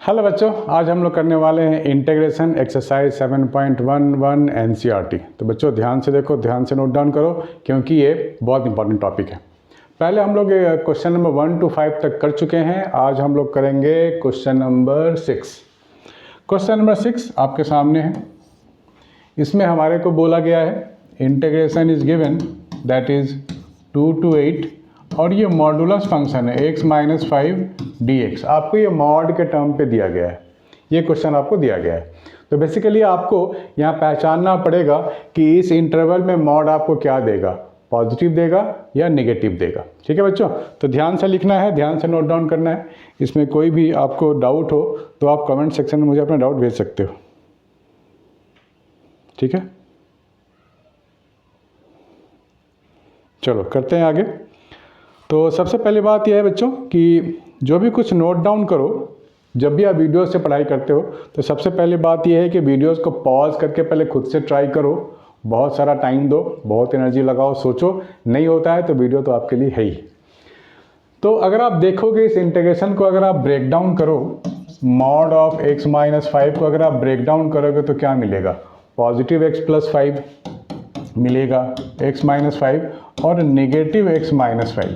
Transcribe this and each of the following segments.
Hello बच्चों, आज हम लोग करने वाले हैं इंटीग्रेशन एक्सरसाइज 7.11 एनसीईआरटी। तो बच्चों ध्यान से देखो, ध्यान से नोट डाउन करो क्योंकि ये बहुत इंपॉर्टेंट टॉपिक है। पहले हम लोग क्वेश्चन नंबर 1 to 5 तक कर चुके हैं। आज हम लोग करेंगे क्वेश्चन नंबर 6। क्वेश्चन नंबर 6 आपके सामने है। इसमें हमारे को बोला गया है integration is given that is 2 to 8 और ये मॉडुलस फंक्शन है x माइनस 5 dx। आपको ये मॉड के टर्म पे दिया गया है, ये क्वेश्चन आपको दिया गया है। तो बेसिकली आपको यहाँ पहचानना पड़ेगा कि इस इंटरवल में मॉड आपको क्या देगा, पॉजिटिव देगा या नेगेटिव देगा। ठीक है बच्चों, तो ध्यान से लिखना है, ध्यान से नोट डाउन करना है। इसमें कोई भी आपको डाउट हो तो आप कमेंट सेक्शन में मुझे अपना डाउट भेज सकते हो। ठीक है, चलो करते हैं आगे। तो सबसे पहली बात यह है बच्चों कि जो भी कुछ नोट डाउन करो, जब भी आप वीडियोस से पढ़ाई करते हो तो सबसे पहली बात यह है कि वीडियोस को पॉज करके पहले खुद से ट्राई करो। बहुत सारा टाइम दो, बहुत एनर्जी लगाओ, सोचो। नहीं होता है तो वीडियो तो आपके लिए है ही। तो अगर आप देखोगे इस इंटीग्रेशन को, अगर आप ब्रेक डाउन करो, मॉड ऑफ x माइनस 5 को अगर आप ब्रेक डाउन करोगे तो क्या मिलेगा, पॉजिटिव x प्लस 5 मिलेगा, x माइनस 5 और नेगेटिव x माइनस 5।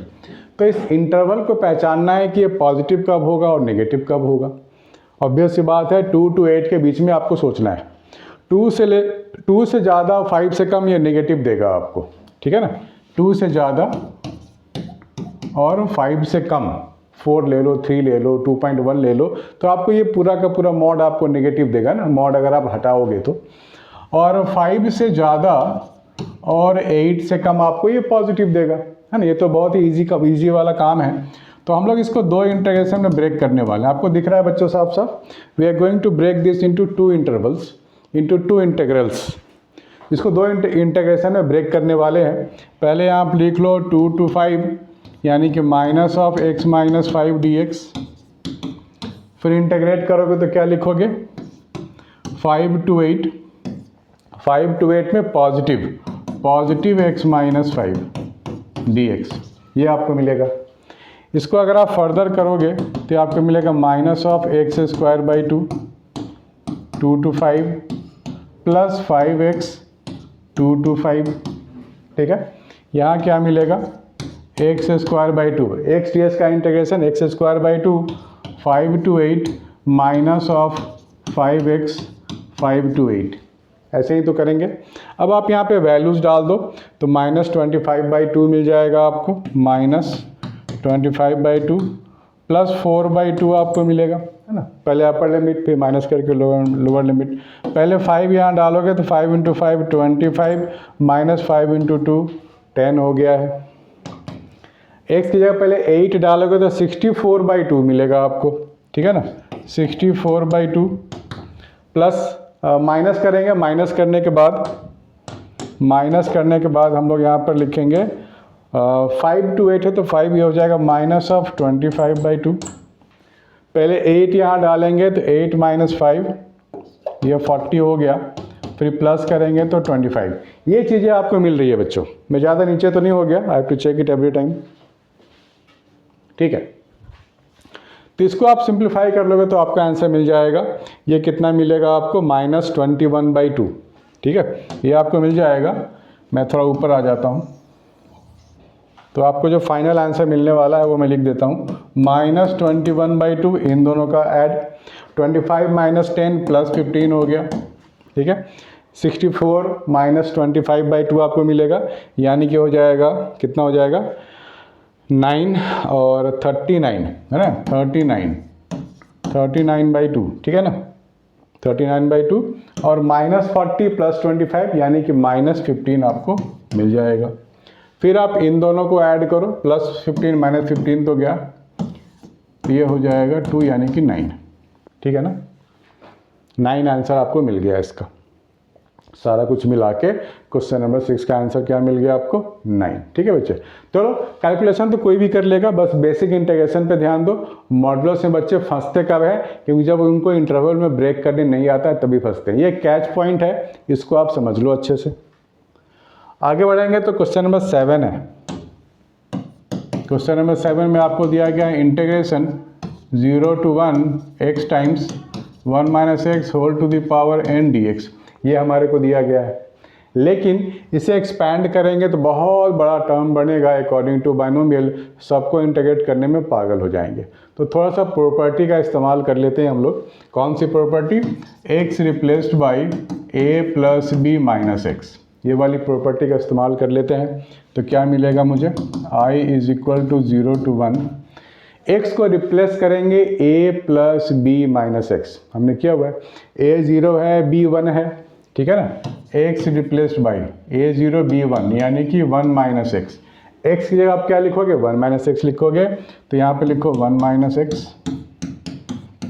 तो इस इंटरवल को पहचानना है कि ये पॉजिटिव कब होगा और नेगेटिव कब होगा। ऑब्वियस सी बात है, 2 to 8 के बीच में आपको सोचना है। 2 से ज़्यादा, 5 से कम ये नेगेटिव देगा आपको। ठीक है ना, 2 से ज़्यादा और 5 से कम, 4 ले लो, 3 ले लो, 2.1 ले लो, तो आपको ये पूरा का पूरा मॉड आपको नेगेटिव देगा ना, मॉड अगर आप हटाओगे तो। और 5 से ज़्यादा और 8 से कम आपको ये पॉजिटिव देगा, है ना। ये तो बहुत ही ईजी वाला काम है। तो हम लोग इसको दो इंटीग्रेशन में ब्रेक करने वाले हैं। आपको दिख रहा है बच्चों साफ साफ, we are going to break this into 2 intervals, into 2 integrals. इसको दो इंटीग्रेशन में ब्रेक करने वाले हैं। पहले आप लिख लो 2 to 5 यानी कि minus of x minus 5 dx। फिर इंटीग्रेट करोगे तो क्या लिखोगे, 5 to 8, 5 to 8 में पॉजिटिव x माइनस 5 dx, ये आपको मिलेगा। इसको अगर आप फर्दर करोगे तो आपको मिलेगा minus of x square by 2, 2 to 5 plus 5x 2 to 5। ठीक है, यहाँ क्या मिलेगा, x square by 2, x d s का integration x square by 2, 5 to 8 minus of 5x 5 to 8। ऐसे ही तो करेंगे। अब आप यहाँ पे वैल्यूज़ डाल दो तो माइनस 25/2 मिल जाएगा आपको, माइनस 25/2 प्लस 4/2 आपको मिलेगा, है ना। पहले अपर लिमिट फिर माइनस करके लोअर लिमिट। पहले 5 यहाँ डालोगे तो 5 × 5 25 माइनस 5 × 2 10 हो गया है। x की जगह पहले 8 डालोगे तो 64/2 मिलेगा आपको। ठीक है ना, 64/2 प्लस माइनस करेंगे। माइनस करने के बाद हम लोग यहाँ पर लिखेंगे 5 to 8 है तो 5 ये हो जाएगा माइनस ऑफ 25/2। पहले 8 यहाँ डालेंगे तो 8 माइनस 5 ये 40 हो गया, फिर प्लस करेंगे तो 25। ये चीज़ें आपको मिल रही है बच्चों। मैं ज़्यादा नीचे तो नहीं हो गया, I have to check it every time. ठीक है, तो इसको आप सिंप्लीफाई कर लोगे तो आपका आंसर मिल जाएगा। ये कितना मिलेगा आपको, माइनस 21/2। ठीक है, ये आपको मिल जाएगा। मैं थोड़ा ऊपर आ जाता हूँ तो आपको जो फाइनल आंसर मिलने वाला है वो मैं लिख देता हूँ, माइनस 21/2, इन दोनों का ऐड 25 माइनस 10 प्लस 15 हो गया। ठीक है, 64 माइनस 25/2 आपको मिलेगा, यानी कि हो जाएगा, कितना हो जाएगा, 9 और 39, है ना, 39/2। ठीक है ना, 39/2 और माइनस 40 प्लस 25 यानी कि माइनस 15 आपको मिल जाएगा। फिर आप इन दोनों को ऐड करो, प्लस 15 माइनस 15 तो गया, ये हो जाएगा 2 यानी कि 9। ठीक है ना, 9 आंसर आपको मिल गया इसका। सारा कुछ मिला के क्वेश्चन नंबर 6 का आंसर क्या मिल गया आपको, 9। ठीक है बच्चे, चलो कैलकुलेशन तो कोई भी कर लेगा, बस बेसिक इंटीग्रेशन पे ध्यान दो। मॉडुलस में बच्चे फंसते कब है, क्योंकि जब उनको इंटरवल में ब्रेक करने नहीं आता है तभी फंसते हैं। ये कैच पॉइंट है, इसको आप समझ लो अच्छे से। आगे बढ़ेंगे तो क्वेश्चन नंबर 7 है। क्वेश्चन नंबर 7 में आपको दिया गया है integration 0 to 1 x times 1 minus X whole to the power n dx, ये हमारे को दिया गया है। लेकिन इसे एक्सपैंड करेंगे तो बहुत बड़ा टर्म बनेगा अकॉर्डिंग टू बाइनोमियल, सबको इंटीग्रेट करने में पागल हो जाएंगे। तो थोड़ा सा प्रॉपर्टी का इस्तेमाल कर लेते हैं हम लोग। कौन सी property? x replaced by a plus B minus x, ये वाली प्रॉपर्टी का इस्तेमाल कर लेते हैं। तो क्या मिलेगा मुझे? i is equal to 0 to 1, x को रिप्लेस करेंगे a plus B minus X, हमने किया हुआ है। a 0 है, b 1 है, ठीक है ना। x replaced by a 0 b 1 यानी कि 1 माइनस एक्स। x की जगह आप क्या लिखोगे? 1 माइनस एक्स लिखोगे। तो यहाँ पे लिखो 1 माइनस एक्स,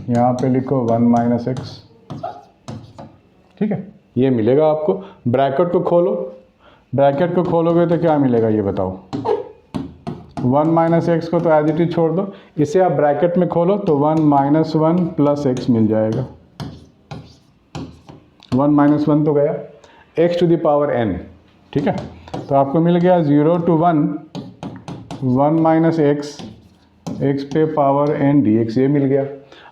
यहाँ पे लिखो 1 माइनस एक्स, ठीक है। ये मिलेगा आपको। ब्रैकेट को खोलो, ब्रैकेट को खोलोगे तो क्या मिलेगा ये बताओ? 1 माइनस एक्स को तो एज इट इज छोड़ दो, इसे आप ब्रैकेट में खोलो तो 1 माइनस 1 प्लस एक्स मिल जाएगा। 1 माइनस 1 तो गया, x to the power n, ठीक है। तो आपको मिल गया 0 to 1 1 माइनस एक्स, एक्स पे पावर n dx, ये मिल गया।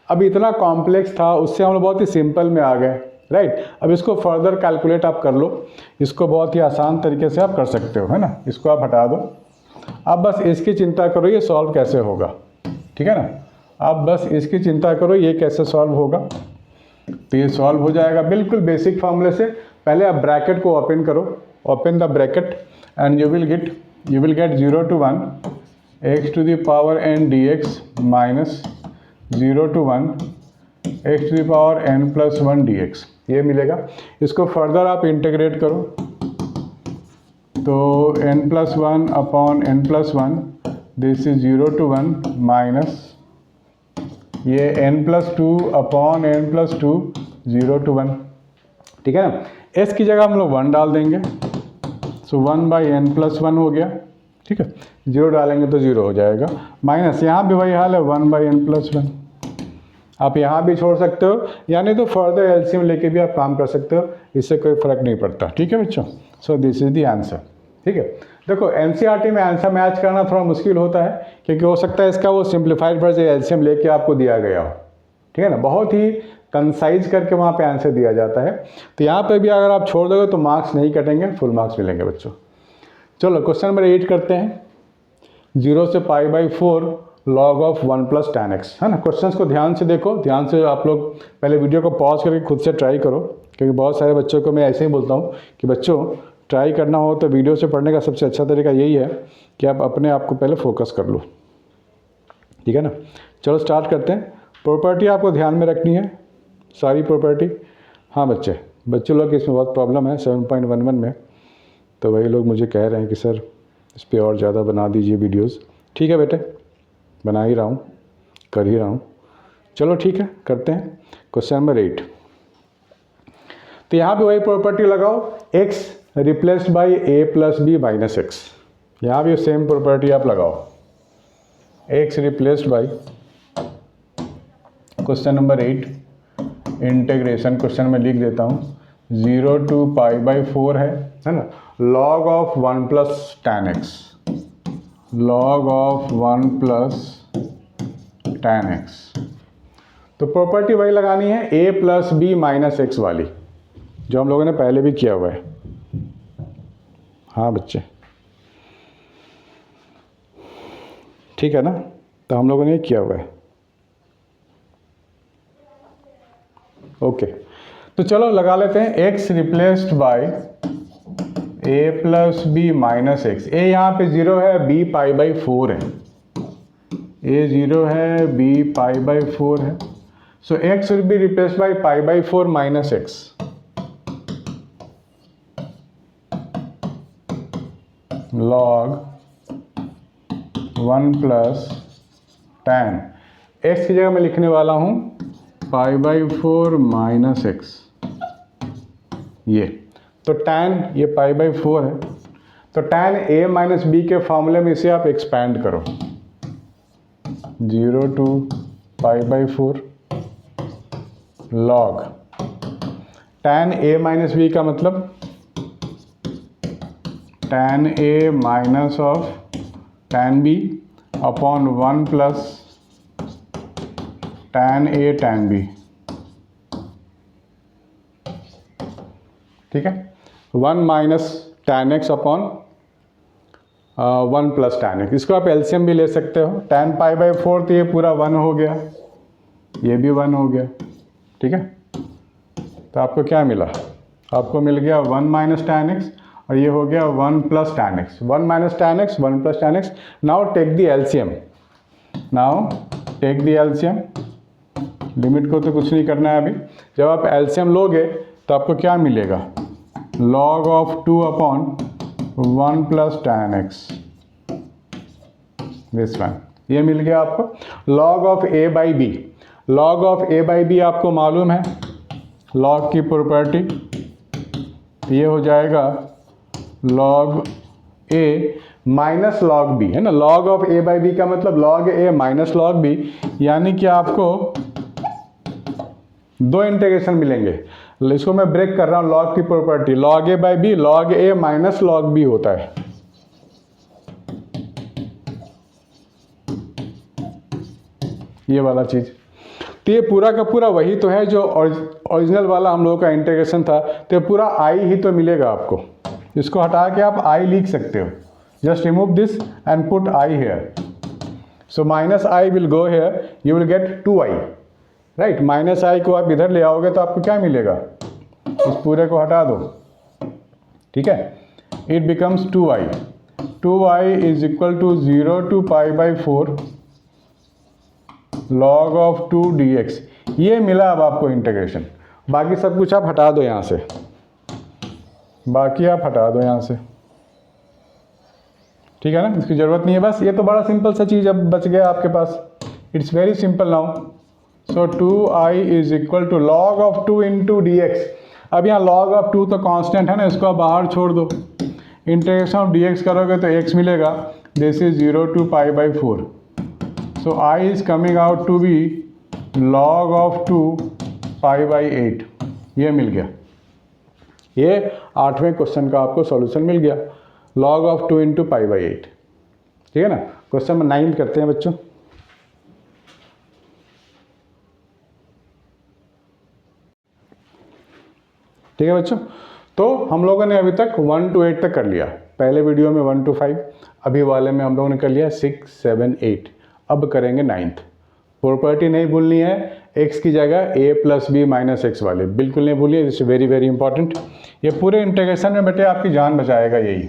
अब इतना कॉम्प्लेक्स था, उससे हम लोग बहुत ही सिंपल में आ गए, राइट। अब इसको फर्दर कैलकुलेट आप कर लो, इसको बहुत ही आसान तरीके से आप कर सकते हो, है ना। इसको आप हटा दो, अब बस इसकी चिंता करो ये सॉल्व कैसे होगा, ठीक है ना। आप बस इसकी चिंता करो ये कैसे सॉल्व होगा। तो ये सॉल्व हो जाएगा बिल्कुल बेसिक फार्मूले से। पहले आप ब्रैकेट को ओपन करो, open the bracket and you will get 0 to 1 x to the power n dx minus 0 to 1 x to the power n plus 1 dx, ये मिलेगा। इसको फर्दर आप इंटीग्रेट करो तो n plus 1 upon n plus 1, this is 0 to 1 minus ये n plus 2 upon n plus 2, 0 to 1, ठीक है ना। s की जगह हम लोग 1 डाल देंगे, सो 1 बाई n प्लस 1 हो गया, ठीक है। 0 डालेंगे तो 0 हो जाएगा, माइनस यहाँ भी वही हाल है 1 बाई n प्लस 1। आप यहाँ भी छोड़ सकते हो, यानी तो फर्दर एलसीएम लेके भी आप काम कर सकते हो, इससे कोई फर्क नहीं पड़ता, ठीक है बच्चों। So this is the answer, ठीक है। देखो एनसीईआरटी में आंसर मैच करना थोड़ा मुश्किल होता है, क्योंकि हो सकता है इसका वो सिंप्लीफाइड वर्जन एलसीएम लेके आपको दिया गया हो, ठीक है ना। बहुत ही कंसाइज करके वहाँ पे आंसर दिया जाता है। तो यहाँ पे भी अगर आप छोड़ दोगे तो मार्क्स नहीं कटेंगे, फुल मार्क्स मिलेंगे बच्चों। चलो क्वेश्चन नंबर 8 करते हैं। 0 से π/4 log of 1 plus tan x, है ना। क्वेश्चंस को ध्यान से देखो, ध्यान से आप लोग पहले वीडियो को पॉज करके खुद से ट्राई करो, क्योंकि बहुत सारे बच्चों को मैं ऐसे ही बोलता हूँ कि बच्चों ट्राई करना हो तो वीडियो से पढ़ने का सबसे अच्छा तरीका यही है कि आप अपने आप को पहले फोकस कर लो, ठीक है ना। चलो स्टार्ट करते हैं। प्रॉपर्टी आपको ध्यान में रखनी है, सारी प्रॉपर्टी। हाँ बच्चे लोग इसमें बहुत प्रॉब्लम है 7.11 में, तो वही लोग मुझे कह रहे हैं कि सर इस पर और ज़्यादा बना दीजिए वीडियोस। ठीक है बेटे, बना ही रहा हूँ, कर ही रहा हूँ। चलो ठीक है, करते हैं क्वेश्चन नंबर 8। तो यहाँ पे वही प्रॉपर्टी लगाओ, x replaced by a plus B minus X. यहाँ भी सेम प्रॉपर्टी आप लगाओ, x replaced by question number 8 integration, question में लिख देता हूँ 0 to π/4 है ना, log of 1 plus tan x, log of 1 plus tan x। तो प्रॉपर्टी वही लगानी है a plus B minus X वाली, जो हम लोगों ने पहले भी किया हुआ है। हाँ बच्चे, ठीक है ना, तो हम लोगों ने किया हुआ है। ओके, तो चलो लगा लेते हैं x replaced by a plus B minus X. a यहाँ पे 0 है, b π/4 है, a 0 है, b π/4 है। So x will be replaced by π/4 minus x, log 1 plus tan। x की जगह मैं लिखने वाला हूँ π/4 माइनस एक्स, ये तो tan ये π/4 है, तो tan a माइनस बी के फॉर्मूले में इसे आप एक्सपैंड करो, 0 to π/4 log tan a minus B का मतलब tan a minus of tan b upon 1 plus tan A tan B, ठीक है। 1 minus tan x upon 1 plus tan x, इसको आप एलसीएम भी ले सकते हो। tan पाई बाई 4 तो ये पूरा 1 हो गया, ये भी 1 हो गया, ठीक है। तो आपको क्या मिला, आपको मिल गया 1 माइनस tan x और ये हो गया 1 plus tan x, 1 minus tan x 1 plus tan x। Now take the LCM, now take the LCM. Limit को तो कुछ नहीं करना है अभी। जब आप एलसीएम लोगे तो आपको क्या मिलेगा, log of 2 upon 1 plus tan x, this one, ये मिल गया आपको। log of a by B, log of a by B आपको मालूम है log की प्रॉपर्टी, ये हो जाएगा log a minus log b, है ना। log of a by B का मतलब log a minus log b, यानी कि आपको दो इंटीग्रेशन मिलेंगे। इसको मैं ब्रेक कर रहा हूँ, log की property, log a by B, log a minus log b होता है। ये वाला चीज़, तो ये पूरा का पूरा वही तो है जो ओरिजिनल वाला हम लोगों का इंटीग्रेशन था। तो पूरा i ही तो मिलेगा आपको, इसको हटा के आप i लिख सकते हो। Just remove this and put i here, so minus i will go here, you will get 2i, right. Minus i को आप इधर ले आओगे तो आपको क्या मिलेगा, इस पूरे को हटा दो, ठीक है। It becomes 2i, 2i is equal to 0 to pi by 4 log of 2 dx, ये मिला अब आपको इंटीग्रेशन। बाकी सब कुछ आप हटा दो यहाँ से, बाकी आप हटा दो यहाँ से, ठीक है ना, इसकी ज़रूरत नहीं है। बस ये तो बड़ा सिंपल सा चीज़ अब बच गया आपके पास। It's very simple now. So 2i is equal to log of 2 into d x. अब यहाँ log ऑफ 2 तो कांस्टेंट है ना, इसको आप बाहर छोड़ दो। इंटीग्रेशन ऑफ dx करोगे तो x मिलेगा, this is 0 to pi by 4। So i is coming out to be log of 2 pi by 8, ये मिल गया। ये 8वें क्वेश्चन का आपको सॉल्यूशन मिल गया, log of 2 into pi by 8, ठीक है ना। क्वेश्चन नंबर 9 करते हैं बच्चों। ठीक है बच्चों, तो हम लोगों ने अभी तक 1 to 8 तक कर लिया। पहले वीडियो में 1 to 5, अभी वाले में हम लोगों ने कर लिया 6, 7, 8। अब करेंगे 9th। प्रॉपर्टी नहीं भूलनी है, x की जगह a plus B minus X वाले, बिल्कुल नहीं भूलिए, दिस वेरी वेरी इंपॉर्टेंट। ये पूरे इंटीग्रेशन में बेटे आपकी जान बचाएगा यही,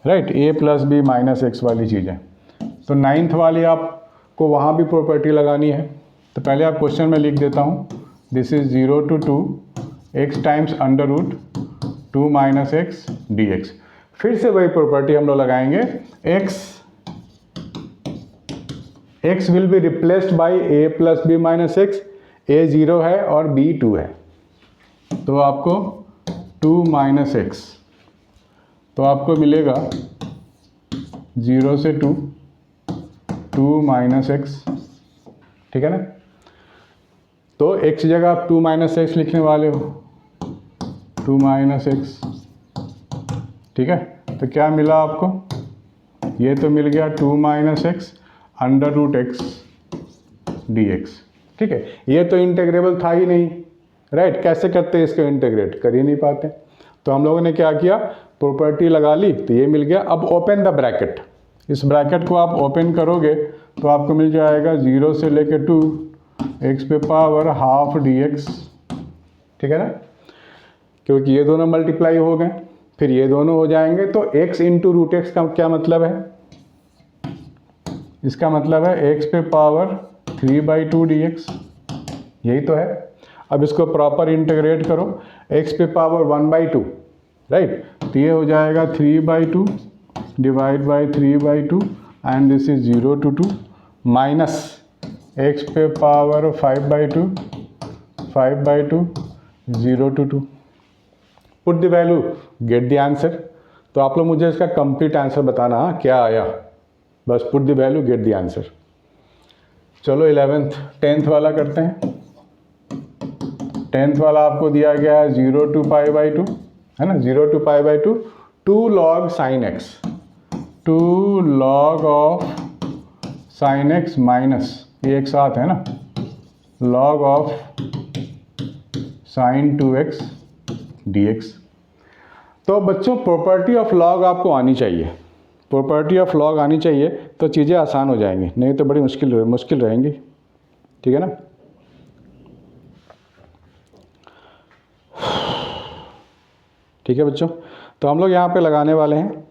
right, a plus B minus X वाली चीज़ें। तो 9th वाली आपको वहाँ भी प्रॉपर्टी लगानी है। तो पहले आप क्वेश्चन में लिख देता हूँ, this is 0 to 2 x times under root 2 minus X D X. फिर से वही प्रॉपर्टी हम लोग लगाएंगे, x will be replaced by a plus B minus X. a 0 है और b 2 है, तो आपको 2 माइनस एक्स, तो आपको मिलेगा 0 से 2, 2 माइनस एक्स, ठीक है ना। तो x जगह आप 2 माइनस एक्स लिखने वाले हो, 2 माइनस एक्स, ठीक है। तो क्या मिला आपको, ये तो मिल गया 2 minus X under root X D X, ठीक है। ये तो इंटीग्रेबल था ही नहीं, राइट। कैसे करते हैं इसको इंटीग्रेट, कर ही नहीं पाते। तो हम लोगों ने क्या किया, प्रॉपर्टी लगा ली, तो ये मिल गया। अब ओपन द ब्रैकेट, इस ब्रैकेट को आप ओपन करोगे तो आपको मिल जाएगा 0 से लेकर 2 एक्स पे पावर हाफ डी एक्स, ठीक है ना, क्योंकि ये दोनों मल्टीप्लाई हो गए, फिर ये दोनों हो जाएंगे। तो x इंटू रूट एक्स का क्या मतलब है, इसका मतलब है x पे पावर 3/2 dx, यही तो है। अब इसको प्रॉपर इंटीग्रेट करो, x पे पावर 1/2, राइट। तो ये हो जाएगा 3/2 divide by 3/2 and this is 0 to 2 minus x पे power 5/2 0 to 2। Put the value, get the answer. तो आप लोग मुझे इसका कंप्लीट आंसर बताना, हाँ क्या आया, बस put the value, get the answer. चलो 10th वाला करते हैं। 10th वाला आपको दिया गया है 0 to π/2, है ना, 0 to π/2, 2 log sin x, 2 log of sin x minus, ये एक साथ है ना, log of sin 2x dx। तो बच्चों प्रॉपर्टी ऑफ लॉग आपको आनी चाहिए, प्रॉपर्टी ऑफ लॉग आनी चाहिए तो चीज़ें आसान हो जाएंगी, नहीं तो बड़ी मुश्किल रहेंगी। ठीक है ना। ठीक है बच्चों, तो हम लोग यहाँ पे लगाने वाले हैं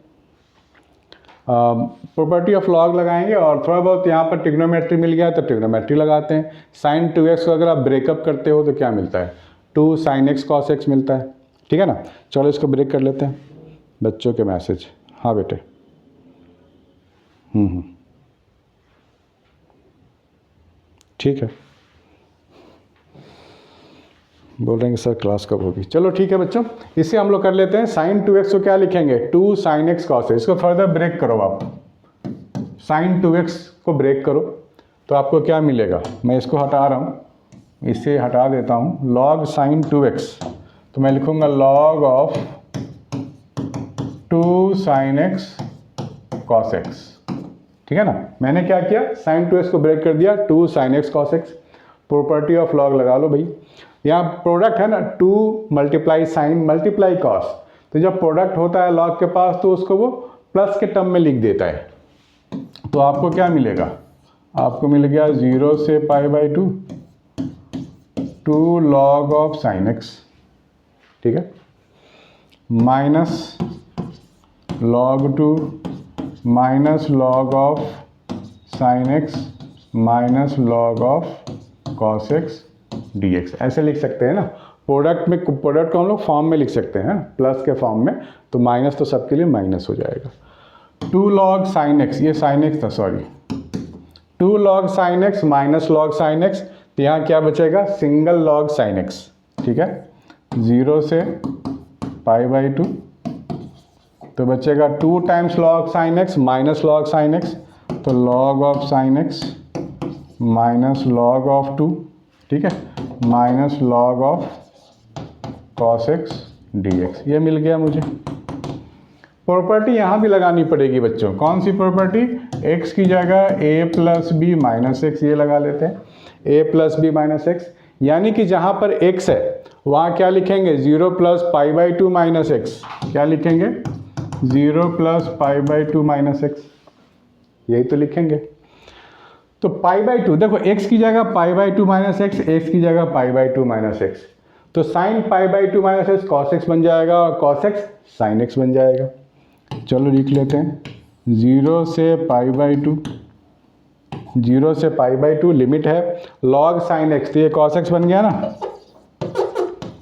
प्रॉपर्टी ऑफ लॉग लगाएंगे, और थोड़ा बहुत यहाँ पर ट्रिग्नोमेट्री मिल गया तो ट्रिग्नोमेट्री लगाते हैं। sin 2x को अगर आप ब्रेकअप करते हो तो क्या मिलता है, 2 sin x cos x मिलता है। ठीक है ना। चलो इसको ब्रेक कर लेते हैं। बच्चों के मैसेज, हाँ बेटे। ठीक है, बोल रहे हैं कि सर क्लास कब होगी। चलो ठीक है बच्चों, इसे हम लोग कर लेते हैं। sin 2x को क्या लिखेंगे, 2 sin x cos x। इसको फर्दर ब्रेक करो आप, sin 2x को ब्रेक करो तो आपको क्या मिलेगा, मैं इसको हटा रहा हूँ, इसे हटा देता हूँ। log sin 2x तो मैं लिखूँगा log of 2 sin x cos x। ठीक है ना। मैंने क्या किया, sin 2x को ब्रेक कर दिया, 2 sin x cos x। Property of log लगा लो भाई। यहाँ प्रोडक्ट है ना, 2 मल्टीप्लाई साइन मल्टीप्लाई कॉस, तो जब प्रोडक्ट होता है लॉग के पास तो उसको वो प्लस के टर्म में लिख देता है। तो आपको क्या मिलेगा, आपको मिल गया 0 से π/2 2 log ऑफ साइन x। ठीक है, minus log 2 minus log of sine x minus log of cos x dx। ऐसे लिख सकते हैं ना। प्रोडक्ट को हम लोग फॉर्म में लिख सकते हैं, प्लस के फॉर्म में, तो माइनस तो सबके लिए माइनस हो जाएगा। 2 log sin x, ये sin x था sorry, 2 log sin x minus log sin x, तो यहाँ क्या बचेगा, सिंगल log sin x। ठीक है, 0 से π/2 तो बचेगा 2 times log sin x minus log sin x, तो log of sin x minus log of 2। ठीक है, minus log of cos x dx, ये मिल गया मुझे। प्रॉपर्टी यहाँ भी लगानी पड़ेगी बच्चों। कौन सी प्रॉपर्टी, x की जगह a plus B minus x, ये लगा लेते हैं, a plus B minus X. यानी कि जहाँ पर x है वहाँ क्या लिखेंगे, 0 प्लस π/2 माइनस एक्स। क्या लिखेंगे, 0 प्लस π/2 माइनस एक्स, यही तो लिखेंगे। तो π/2 देखो, x की जगह π/2 माइनस एक्स, x की जगह π/2 माइनस एक्स, तो sin π/2 minus x cos x बन जाएगा और cos x sin x बन जाएगा। चलो लिख लेते हैं, 0 से π/2, 0 से π/2 लिमिट है, log sin x, तो ये cos x बन गया ना,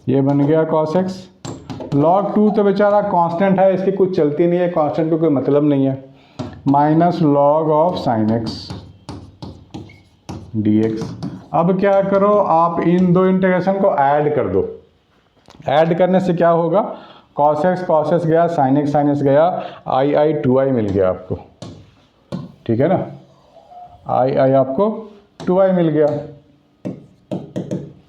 ये बन गया cos x। log 2 तो बेचारा कांस्टेंट है, इसकी कुछ चलती नहीं है, कांस्टेंट को कोई मतलब नहीं है, minus log of sin x dx। अब क्या करो, आप इन दो इंटीग्रेशन को ऐड कर दो। ऐड करने से क्या होगा, cos x गया, sin x गया, i 2i मिल गया आपको। ठीक है ना, i आपको 2i मिल गया।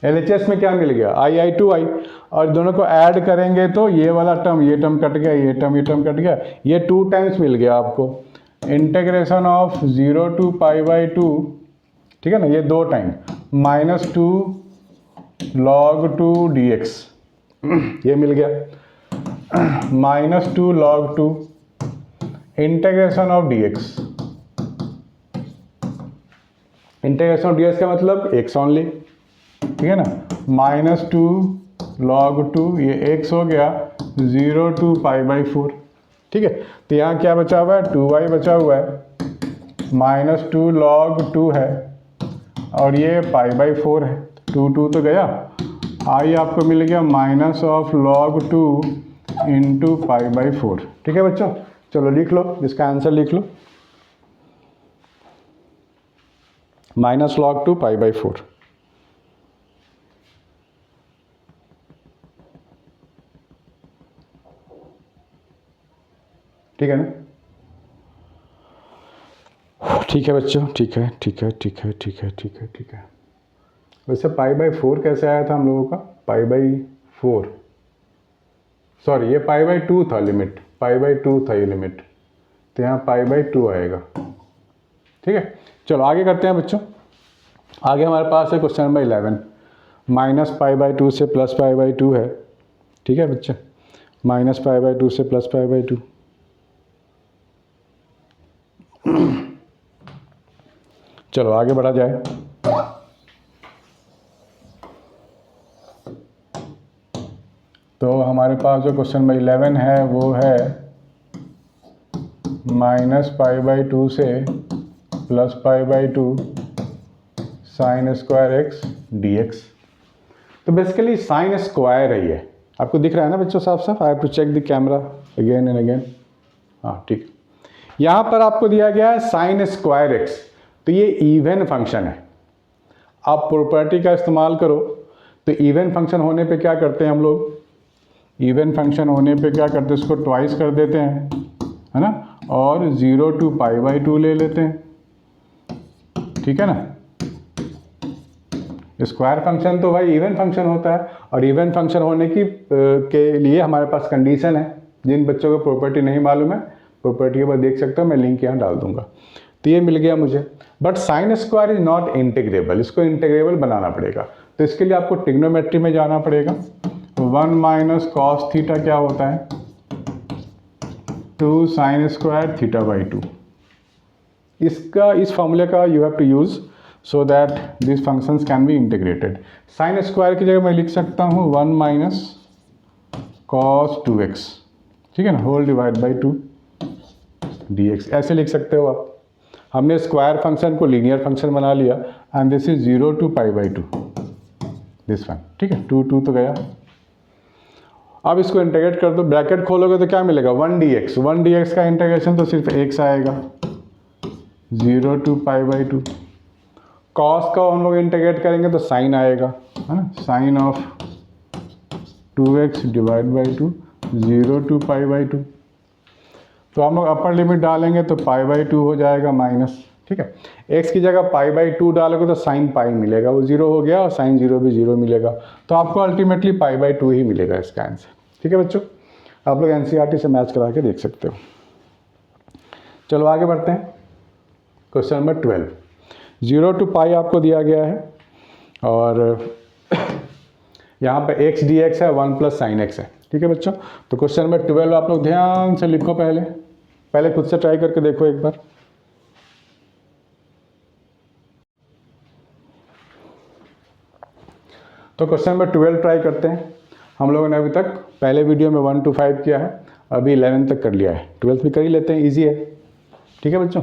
LHS में क्या मिल गया, i 2i, और दोनों को ऐड करेंगे तो ये वाला टर्म, ये टर्म कट गया, ये टर्म कट गया, ये 2 टाइम्स मिल गया आपको। इंटीग्रेशन ऑफ 0 to π/2, ठीक है ना, ये 2 टाइम, माइनस 2 log 2 dx, ये मिल गया, minus 2 log 2 integration of dx। Integration of dx का मतलब x ओनली। ठीक है ना, माइनस 2 log 2, ये x हो गया, 0 to π/4। ठीक है, तो यहाँ क्या बचा हुआ है, 2y बचा हुआ है, माइनस 2 log 2 है, और ये π/4 है, 2 तो गया, i आपको मिल गया माइनस ऑफ log 2 इंटू π/4। ठीक है बच्चों, चलो लिख लो, इसका आंसर लिख लो, माइनस log 2 π/4। ठीक है ना, ठीक है बच्चों, ठीक है। वैसे π/4 कैसे आया था हम लोगों का, π/4 सॉरी, ये π/2 था लिमिट, π/2 था ये लिमिट, तो यहाँ π/2 आएगा। ठीक है, चलो आगे करते हैं बच्चों। आगे हमारे पास है क्वेश्चन नंबर 11, -π/2 से +π/2 है। ठीक है बच्चे, -π/2 से +π/2। चलो आगे बढ़ा जाए। तो हमारे पास जो क्वेश्चन नंबर 11 है वो है -π/2 से +π/2 sin स्क्वायर x dx। तो बेसिकली साइन स्क्वायर है ये, आपको दिख रहा है ना बच्चों साफ साफ। I have to check the camera again and again. हाँ ठीक, यहाँ पर आपको दिया गया है साइन स्क्वायर x, तो ये इवन फंक्शन है। आप प्रॉपर्टी का इस्तेमाल करो तो इवन फंक्शन होने पे क्या करते हैं हम लोग, इवन फंक्शन होने पे क्या करते हैं, इसको ट्वाइस कर देते हैं, है ना, और 0 to π/2 ले लेते हैं। ठीक है ना, स्क्वायर फंक्शन तो भाई इवन फंक्शन होता है, और इवन फंक्शन होने के लिए हमारे पास कंडीशन है। जिन बच्चों को प्रॉपर्टी नहीं मालूम है, प्रॉपर्टी के बाद देख सकते हो, मैं लिंक यहाँ डाल दूंगा। तो ये मिल गया मुझे, but sine square is not integrable, इसको इंटीग्रेबल बनाना पड़ेगा। तो इसके लिए आपको ट्रिग्नोमेट्री में जाना पड़ेगा। 1 - cos थीटा क्या होता है, 2 sin स्क्वायर θ/2। इसका, इस फॉर्मूले का you have to use so that this functions can be integrated. Sine square की जगह मैं लिख सकता हूँ 1 - cos 2x, ठीक है ना, होल डिवाइड बाई 2 dx, ऐसे लिख सकते हो आप। हमने स्क्वायर फंक्शन को लीनियर फंक्शन बना लिया, and this is 0 to π/2 this one. ठीक है, 2 तो गया। अब इसको इंटीग्रेट कर दो, ब्रैकेट खोलोगे तो क्या मिलेगा, 1 dx। 1 dx का इंटीग्रेशन तो सिर्फ x आएगा, 0 to π/2। कॉस का हम लोग इंटीग्रेट करेंगे तो साइन आएगा, है ना, sine of 2x divide by 2, 0 to π/2। तो हम लोग अपर लिमिट डालेंगे तो π/2 हो जाएगा माइनस। ठीक है, x की जगह π/2 डालोगे तो साइन पाई मिलेगा, वो 0 हो गया, और साइन 0 भी 0 मिलेगा। तो आपको अल्टीमेटली π/2 ही मिलेगा इसका आंसर। ठीक है बच्चों, आप लोग NCERT से मैच करा के देख सकते हो। चलो आगे बढ़ते हैं। क्वेश्चन नंबर 12, 0 to π आपको दिया गया है, और यहाँ पे x dx है, 1 + sin x है। ठीक है बच्चों, तो क्वेश्चन नंबर 12 आप लोग ध्यान से लिखो, पहले खुद से ट्राई करके देखो एक बार। तो क्वेश्चन नंबर 12 ट्राई करते हैं। हम लोगों ने अभी तक पहले वीडियो में 1 to 5 किया है, अभी 11 तक कर लिया है, 12th भी कर ही लेते हैं, इजी है। ठीक है बच्चों,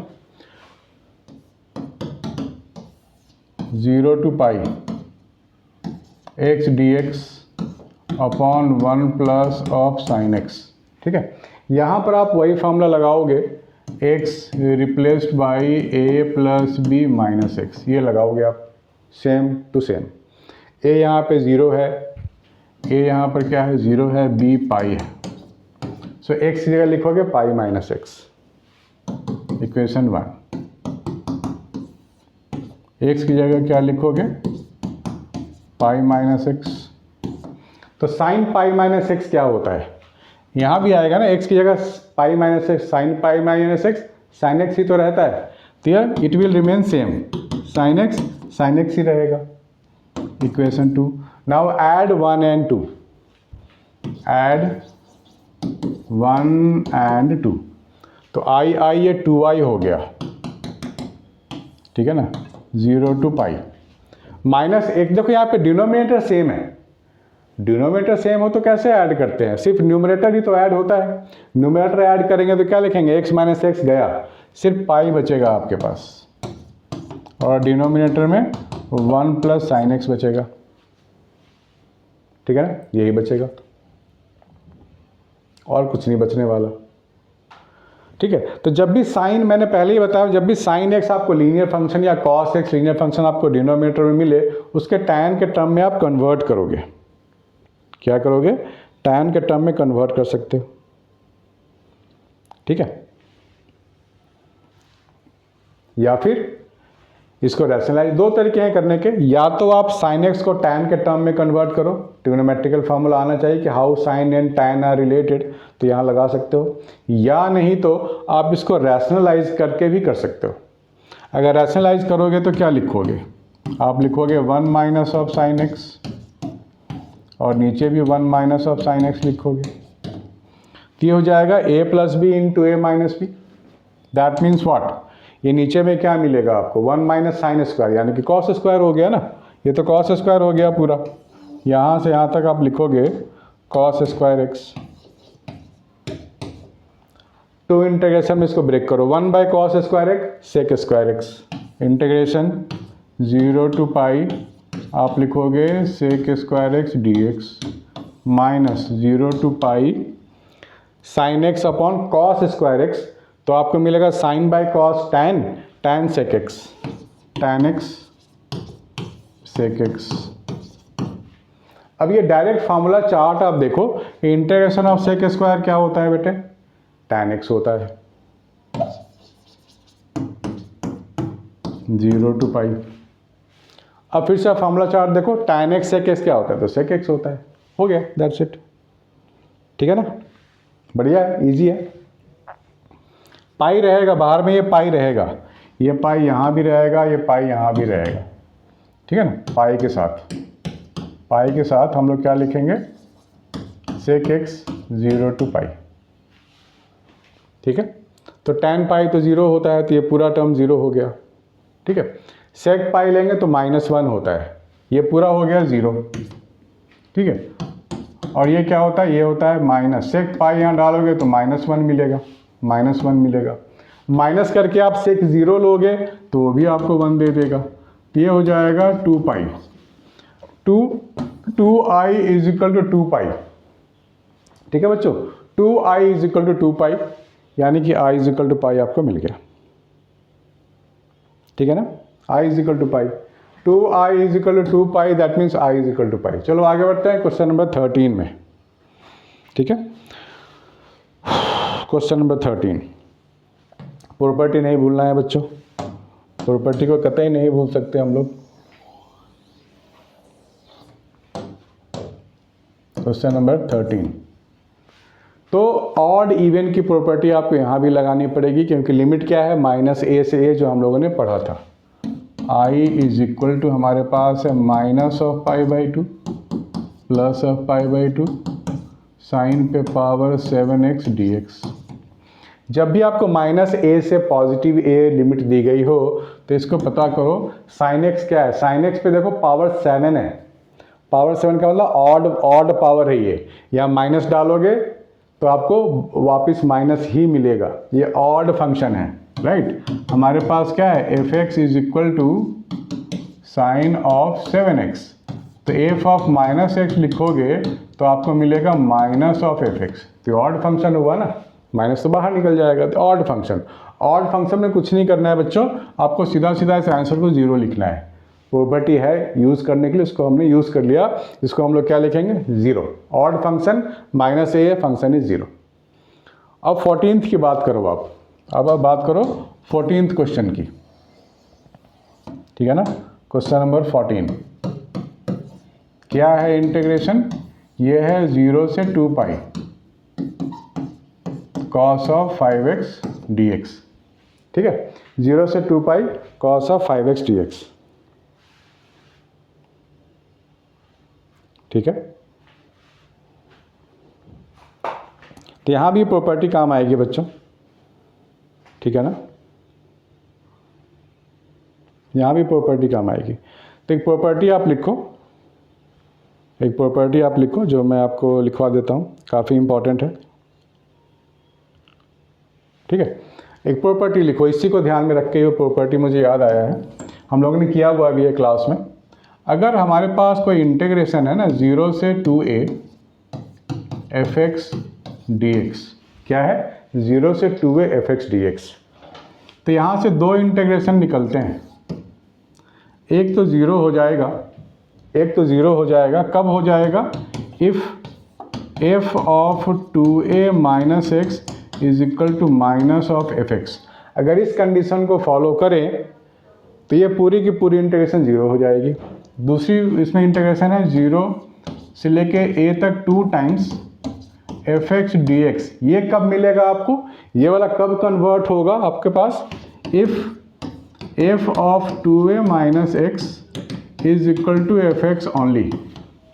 0 to π x dx upon 1 plus of sine x। ठीक है, यहाँ पर आप वही फॉर्मूला लगाओगे, x replaced by a plus B minus x, ये लगाओगे आप सेम टू सेम। a यहाँ पे 0 है, a यहाँ पर क्या है, 0 है, b पाई है। सो x की जगह लिखोगे पाई माइनस एक्स, इक्वेशन 1। x की जगह क्या लिखोगे, पाई माइनस एक्स। तो साइन पाई माइनस एक्स क्या होता है, यहाँ भी आएगा ना, x की जगह pi minus x, sine pi minus x, sine x ही तो रहता है, तो यार it will remain same, sine x ही रहेगा। Equation 2, now add 1 and 2, add 1 and 2, तो आई ये 2i हो गया। ठीक है ना, 0 to π माइनस एक। देखो यहाँ पे डिनोमिनेटर सेम है, डिनोमिनेटर सेम हो तो कैसे ऐड करते हैं, सिर्फ न्यूमरेटर ही तो ऐड होता है। न्यूमरेटर ऐड करेंगे तो क्या लिखेंगे, x माइनस एक्स गया, सिर्फ पाई बचेगा आपके पास, और डिनोमिनेटर में 1 प्लस साइन एक्स बचेगा। ठीक है ना, यही बचेगा, और कुछ नहीं बचने वाला। ठीक है, तो जब भी साइन, मैंने पहले ही बताया, जब भी साइन एक्स आपको लीनियर फंक्शन या कॉस एक्स लीनियर फंक्शन आपको डिनोमिनेटर में मिले, उसके टैन के टर्म में आप कन्वर्ट करोगे। क्या करोगे, टैन के टर्म में कन्वर्ट कर सकते हो। ठीक है, या फिर इसको रैशनलाइज, दो तरीके हैं करने के, या तो आप साइन एक्स को टैन के टर्म में कन्वर्ट करो, ट्रिग्नोमेट्रिकल फार्मूला आना चाहिए कि how sine and tan are related, तो यहाँ लगा सकते हो, या नहीं तो आप इसको रैशनलाइज करके भी कर सकते हो। अगर रैशनलाइज करोगे तो क्या लिखोगे, आप लिखोगे 1 माइनस ऑफ साइन एक्स, और नीचे भी 1 माइनस ऑफ साइन एक्स लिखोगे, तो ये हो जाएगा a plus b into a minus b. That means what, ये नीचे में क्या मिलेगा आपको, 1 माइनस साइन स्क्वायर यानी कि कॉस स्क्वायर हो गया ना, ये तो कॉस स्क्वायर हो गया पूरा, यहाँ से यहाँ तक आप लिखोगे cos square x. To integration में इसको ब्रेक करो, 1 by cos square x sec square x, integration 0 to pi आप लिखोगे sec square x D x minus 0 to pi sine x upon cos square x, तो आपको मिलेगा sine by cos tan sec x, tan x sec x. अब ये direct formula chart आप देखो, integration of sec square क्या होता है बेटे, टैन एक्स होता है, 0 टू पाई। अब फिर से फार्मूला चार्ट देखो, टैन एक्स सेक एक्स क्या होता है, तो सेक एक्स होता है, हो गया, दैट्स इट। ठीक है ना, बढ़िया है, इजी है। पाई रहेगा बाहर में, ये पाई रहेगा, ये पाई यहाँ भी रहेगा, ये पाई यहाँ भी रहेगा, ठीक है ना। पाई के साथ हम लोग क्या लिखेंगे, सेक एक्स 0 टू पाई, ठीक है। तो टैन पाई तो 0 होता है, तो ये पूरा टर्म 0 हो गया, ठीक है। सेक पाई लेंगे तो -1 होता है, ये पूरा हो गया 0, ठीक है। और ये क्या होता है, ये होता है माइनस, सेक पाई यहाँ डालोगे तो -1 मिलेगा, -1 मिलेगा, माइनस करके आप सेक 0 लोगे तो वो भी आपको 1 दे देगा, ये हो जाएगा 2 पाई, 2i इज इक्वल टू 2 पाई, ठीक है बच्चों, 2i इज इक्वल टू 2 पाई, यानी कि i is equal to pi आपको मिल गया, ठीक है ना। i is equal to pi, 2i is equal to 2 pi, that means i is equal to pi. चलो आगे बढ़ते हैं क्वेश्चन नंबर 13 में, ठीक है। क्वेश्चन नंबर 13, प्रॉपर्टी नहीं भूलना है बच्चों, प्रॉपर्टी को कतई नहीं भूल सकते हम लोग। क्वेश्चन नंबर 13, तो ऑड इवन की प्रॉपर्टी आपको यहाँ भी लगानी पड़ेगी, क्योंकि लिमिट क्या है, -a से a जो हम लोगों ने पढ़ा था। i इज इक्वल टू हमारे पास है minus of pi by 2 plus of pi by 2 sine पे पावर 7x dx। जब भी आपको -a से पॉजिटिव a लिमिट दी गई हो तो इसको पता करो साइन x क्या है, साइन x पे देखो पावर 7 है, पावर 7 का मतलब ऑड पावर है ये, या माइनस डालोगे तो आपको वापस माइनस ही मिलेगा, ये ऑड फंक्शन है, राइट। हमारे पास क्या है, f(x) is equal to sine of 7x, तो f ऑफ -x लिखोगे तो आपको मिलेगा माइनस ऑफ f(x), तो ऑड फंक्शन हुआ ना, माइनस तो बाहर निकल जाएगा, तो ऑड फंक्शन में कुछ नहीं करना है बच्चों, आपको सीधा सीधा इस आंसर को 0 लिखना है। प्रॉपर्टी है यूज़ करने के लिए, इसको हमने यूज़ कर लिया, इसको हम लोग क्या लिखेंगे, 0। Odd function -a function is 0। अब 14th की बात करो आप, अब बात करो 14th क्वेश्चन की, ठीक है ना। क्वेश्चन नंबर 14 क्या है, इंटीग्रेशन, ये है 0 से 2 पाई cos ऑफ 5x dx, ठीक है, 0 से 2 पाई cos ऑफ 5x dx, ठीक है। तो यहाँ भी प्रॉपर्टी काम आएगी बच्चों, ठीक है ना, यहाँ भी प्रॉपर्टी काम आएगी। तो एक प्रॉपर्टी आप लिखो, जो मैं आपको लिखवा देता हूँ, काफ़ी इंपॉर्टेंट है, ठीक है। एक प्रॉपर्टी लिखो, इसी को ध्यान में रख के, ये प्रॉपर्टी मुझे याद आया है, हम लोगों ने किया हुआ भी है क्लास में। अगर हमारे पास कोई इंटीग्रेशन है ना 0 से 2a f(x) dx, क्या है, 0 से 2a f(x) dx, तो यहाँ से दो इंटीग्रेशन निकलते हैं, एक तो 0 हो जाएगा, कब हो जाएगा, if f of 2a minus x is equal to minus of f(x). अगर इस कंडीशन को फॉलो करें तो ये पूरी की पूरी इंटीग्रेशन 0 हो जाएगी। दूसरी इसमें इंटीग्रेशन है 0 से लेके a तक 2 टाइम्स f(x) dx, ये कब मिलेगा आपको, ये वाला कब कन्वर्ट होगा आपके पास, if f of 2a minus x is equal to f x only.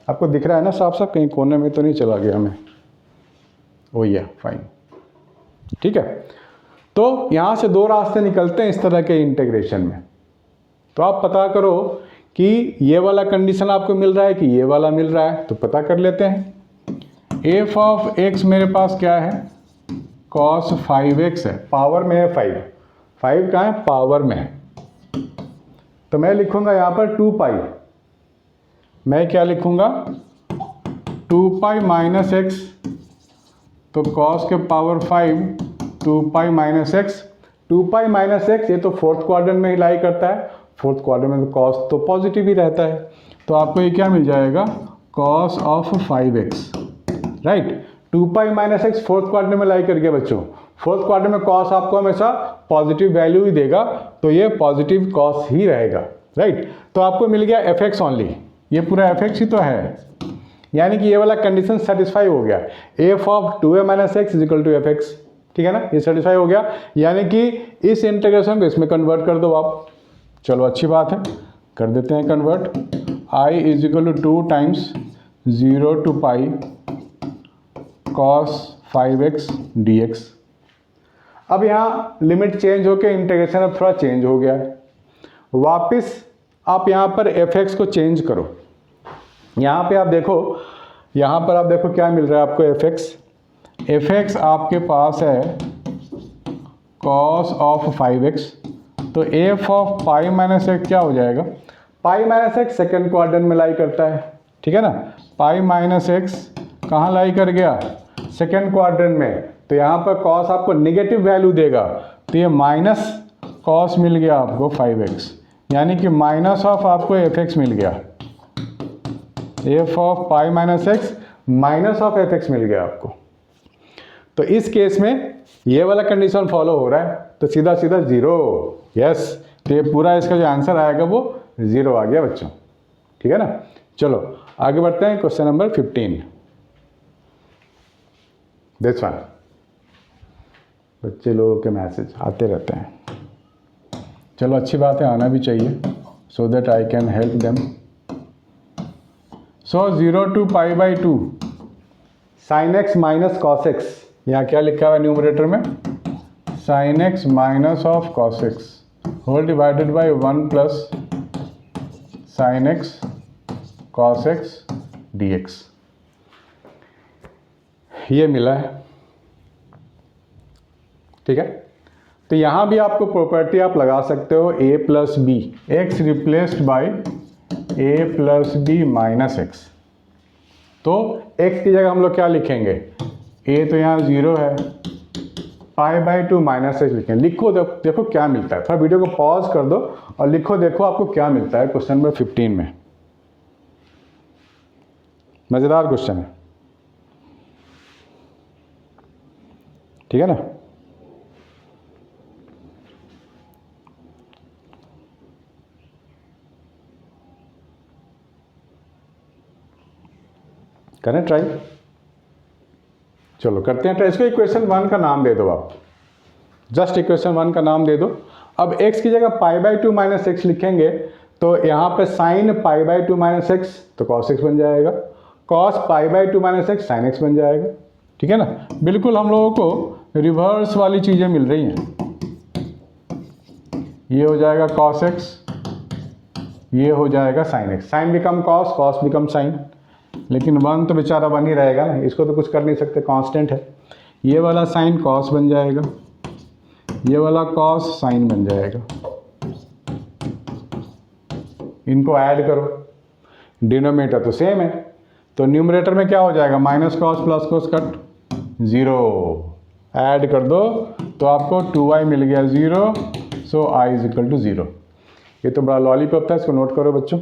आपको दिख रहा है ना साफ साफ, कहीं कोने में तो नहीं चला गया मैं? वही है, फाइन, ठीक है। तो यहाँ से दो रास्ते निकलते हैं इस तरह के इंटीग्रेशन में। तो आप पता करो कि ये वाला कंडीशन आपको मिल रहा है कि ये वाला मिल रहा है, तो पता कर लेते हैं। एफ ऑफ एक्स मेरे पास क्या है, cos 5x है, पावर में है 5, 5 कहाँ है, पावर में है। तो मैं लिखूंगा यहाँ पर 2 पाई, मैं क्या लिखूंगा 2 पाई माइनस एक्स, तो cos के पावर 5 2 पाई माइनस एक्स, 2 पाई माइनस एक्स, ये तो फोर्थ क्वाड्रेंट में ही लाई करता है, फोर्थ क्वाड्रेंट में तो cos तो पॉजिटिव ही रहता है, तो आपको ये क्या मिल जाएगा cos of 5x, right. 2 pi minus x fourth quadrant में लाई करके बच्चों, फोर्थ क्वाड्रेंट में cos आपको हमेशा पॉजिटिव वैल्यू ही देगा, तो ये पॉजिटिव cos ही रहेगा, राइट। तो आपको मिल गया एफ एक्स ऑनली, ये पूरा एफ एक्स ही तो है, यानी कि ये वाला कंडीशन सेटिस्फाई हो गया। F of 2a minus x is equal to f x, ठीक है ना, ये सेटिस्फाई हो गया, यानी कि इस इंटीग्रेशन को इसमें कन्वर्ट कर दो आप। चलो अच्छी बात है, कर देते हैं convert. i is equal to 2 times 0 to pi cos 5x dx। अब यहाँ लिमिट चेंज होकर इंटीग्रेशन अब थोड़ा चेंज हो गया है, वापस आप यहाँ पर एफ एक्स को चेंज करो। यहाँ पे आप देखो, यहाँ पर आप देखो क्या मिल रहा है आपको एफ एक्स, एफ एक्स आपके पास है cos ऑफ 5x, तो F of pi minus x क्या हो जाएगा, पाई माइनस एक्स सेकेंड क्वाड्रेंट में लाई करता है, ठीक है ना, पाई माइनस एक्स कहाँ लाई कर गया, सेकेंड क्वाड्रेंट में, तो यहाँ पर cos आपको निगेटिव वैल्यू देगा, तो ये माइनस cos मिल गया आपको 5x, यानी कि माइनस ऑफ आपको एफ एक्स मिल गया, f of pi minus x minus of f x मिल गया आपको। तो इस केस में ये वाला कंडीशन फॉलो हो रहा है, तो सीधा सीधा 0, यस, तो ये पूरा इसका जो आंसर आएगा वो 0 आ गया बच्चों, ठीक है ना। चलो आगे बढ़ते हैं, क्वेश्चन नंबर 15, दिस वन। बच्चे लोगों के मैसेज आते रहते हैं, चलो अच्छी बात है, आना भी चाहिए, so that I can help them. So 0 to pi by 2 sine x minus cos x, यहाँ क्या लिखा हुआ है न्यूमरेटर में, sine x minus of cos x whole divided by 1 plus sine x cos x D x, ये मिला है, ठीक है। तो यहाँ भी आपको प्रॉपर्टी आप लगा सकते हो a plus b, x replaced by a plus B minus x, तो x की जगह हम लोग क्या लिखेंगे, a तो यहाँ 0 है, पाई बाई 2 माइनस एक्स लिखेंगे। लिखो, देखो क्या मिलता है, थोड़ा वीडियो को पॉज कर दो और लिखो, देखो आपको क्या मिलता है क्वेश्चन नंबर 15 में। मज़ेदार क्वेश्चन है, ठीक है ना। करें ट्राई, चलो करते हैं ट्राई। इसको इक्वेशन 1 का नाम दे दो आप, जस्ट इक्वेशन 1 का नाम दे दो। अब x की जगह पाई बाई 2 माइनस एक्स लिखेंगे, तो यहाँ पे sine pi by 2 minus x तो कॉस एक्स बन जाएगा, cos pi by 2 minus x sine x बन जाएगा, ठीक है ना। बिल्कुल हम लोगों को रिवर्स वाली चीज़ें मिल रही हैं, ये हो जाएगा कॉस एक्स, ये हो जाएगा sine x, sine become cos, cos become sine, लेकिन 1 तो बेचारा 1 ही रहेगा ना, इसको तो कुछ कर नहीं सकते, कांस्टेंट है। ये वाला साइन कॉस बन जाएगा, ये वाला कॉस साइन बन जाएगा, इनको ऐड करो, डिनोमिनेटर तो सेम है, तो न्यूमरेटर में क्या हो जाएगा, minus cos plus cos cut 0, add कर दो तो आपको 2y मिल गया 0, सो i इज इक्वल टू 0। ये तो बड़ा लॉलीपॉप था, इसको नोट करो बच्चों।